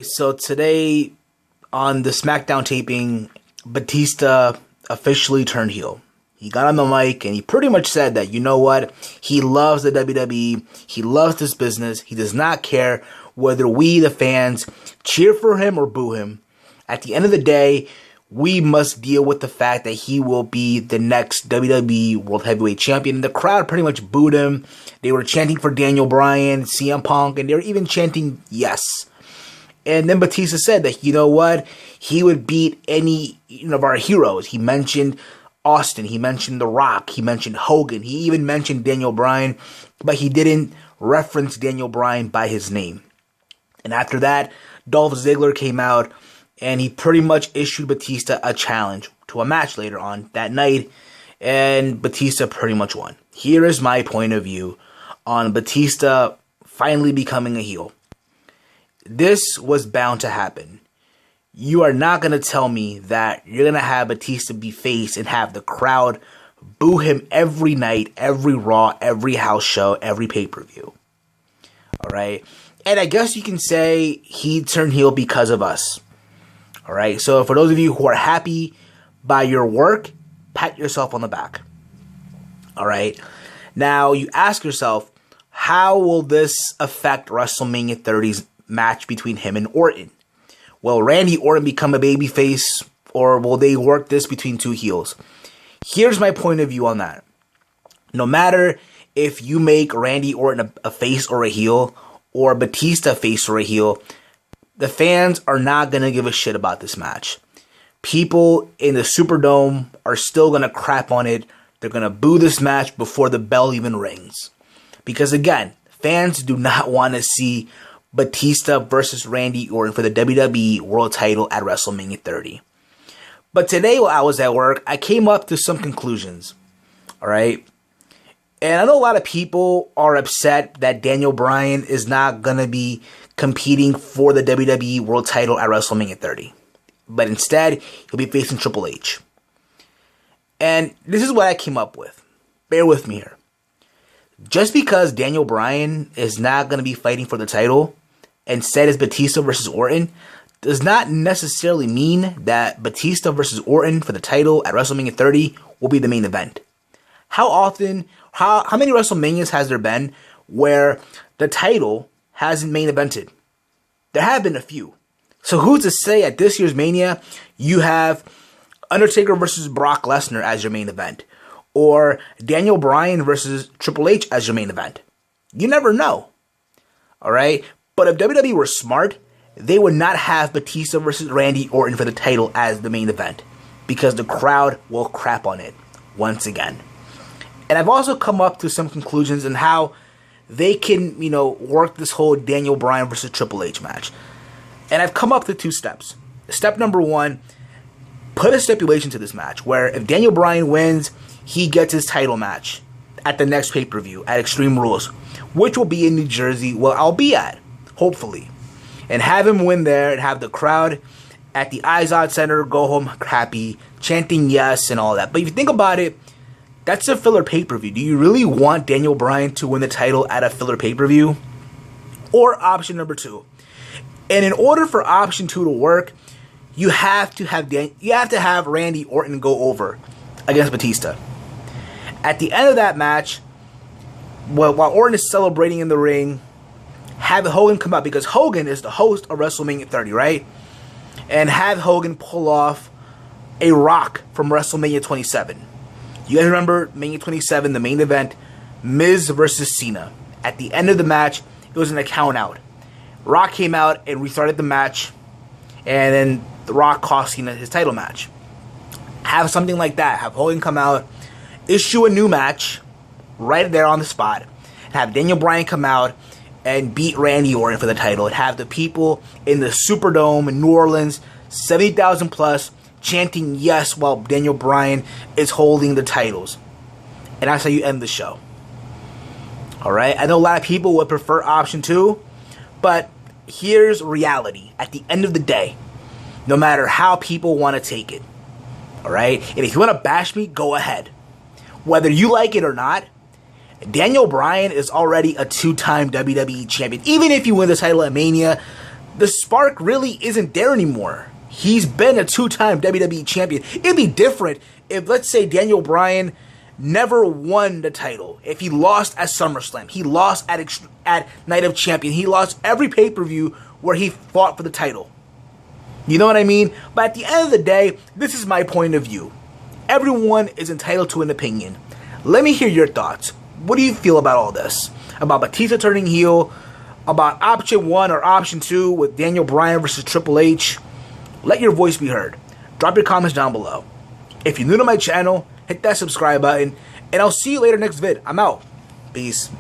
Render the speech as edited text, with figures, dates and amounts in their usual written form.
So today on the Smackdown taping, Batista officially turned heel. He got on the mic and he pretty much said that, you know what, he loves the WWE, he loves this business, he does not care whether we, the fans, cheer for him or boo him. At the end of the day, we must deal with the fact that he will be the next WWE World Heavyweight Champion. And the crowd pretty much booed him. They were chanting for Daniel Bryan, CM Punk, and they were even chanting yes. And then Batista said that, you know what, he would beat any of our heroes. He mentioned Austin, he mentioned The Rock, he mentioned Hogan, he even mentioned Daniel Bryan, but he didn't reference Daniel Bryan by his name. And after that, Dolph Ziggler came out and he pretty much issued Batista a challenge to a match later on that night, and Batista pretty much won. Here is my point of view on Batista finally becoming a heel. This was bound to happen. You are not going to tell me that you're going to have Batista be face and have the crowd boo him every night, every Raw, every house show, every pay-per-view. Alright? And I guess you can say he turned heel because of us. Alright? So for those of you who are happy by your work, pat yourself on the back. Alright? Now, you ask yourself, how will this affect WrestleMania 30's match between him and Orton? Will Randy Orton become a babyface, or will they work this between two heels? Here's my point of view on that. No matter if you make Randy Orton a face or a heel, or Batista a face or a heel, the fans are not going to give a shit about this match. People in the Superdome are still going to crap on it. They're going to boo this match before the bell even rings. Because again, fans do not want to see Batista versus Randy Orton for the WWE World title at WrestleMania 30. But today while I was at work, I came up to some conclusions. Alright? And I know a lot of people are upset that Daniel Bryan is not going to be competing for the WWE World title at WrestleMania 30. But instead, he'll be facing Triple H. And this is what I came up with. Bear with me here. Just because Daniel Bryan is not going to be fighting for the title, instead is Batista versus Orton, does not necessarily mean that Batista versus Orton for the title at WrestleMania 30 will be the main event. How many WrestleManias has there been where the title hasn't main evented? There have been a few. So who's to say at this year's Mania you have Undertaker versus Brock Lesnar as your main event, or Daniel Bryan versus Triple H as your main event? You never know. Alright? But if WWE were smart, they would not have Batista versus Randy Orton for the title as the main event, because the crowd will crap on it once again. And I've also come up to some conclusions on how they can, work this whole Daniel Bryan versus Triple H match. And I've come up to two steps. Step number one, put a stipulation to this match where if Daniel Bryan wins, he gets his title match at the next pay-per-view at Extreme Rules, which will be in New Jersey, where I'll be at, hopefully. And have him win there and have the crowd at the Izod Center go home happy, chanting yes and all that. But if you think about it, that's a filler pay-per-view. Do you really want Daniel Bryan to win the title at a filler pay-per-view? Or option number two. And in order for option two to work, you have to have Randy Orton go over against Batista. At the end of that match, while Orton is celebrating in the ring, have Hogan come out, because Hogan is the host of WrestleMania 30, right? And have Hogan pull off a Rock from WrestleMania 27. You guys remember Mania 27, the main event, Miz versus Cena. At the end of the match, it was an count out. Rock came out and restarted the match, and then The Rock cost Cena his title match. Have something like that. Have Hogan come out, issue a new match right there on the spot, and have Daniel Bryan come out and beat Randy Orton for the title, and have the people in the Superdome in New Orleans, 70,000 plus, chanting yes while Daniel Bryan is holding the titles. And that's how you end the show. Alright? I know a lot of people would prefer option two, but here's reality. At the end of the day, no matter how people want to take it, alright? And if you want to bash me, go ahead. Whether you like it or not, Daniel Bryan is already a two-time WWE champion. Even if you win the title at Mania, the spark really isn't there anymore. He's been a 2-time WWE champion. It'd be different if, let's say, Daniel Bryan never won the title. If he lost at SummerSlam, he lost at Night of Champion, he lost every pay-per-view where he fought for the title. You know what I mean? But at the end of the day, this is my point of view. Everyone is entitled to an opinion. Let me hear your thoughts. What do you feel about all this? About Batista turning heel? About option 1 or option 2 with Daniel Bryan versus Triple H? Let your voice be heard. Drop your comments down below. If you're new to my channel, hit that subscribe button. And I'll see you later next vid. I'm out. Peace.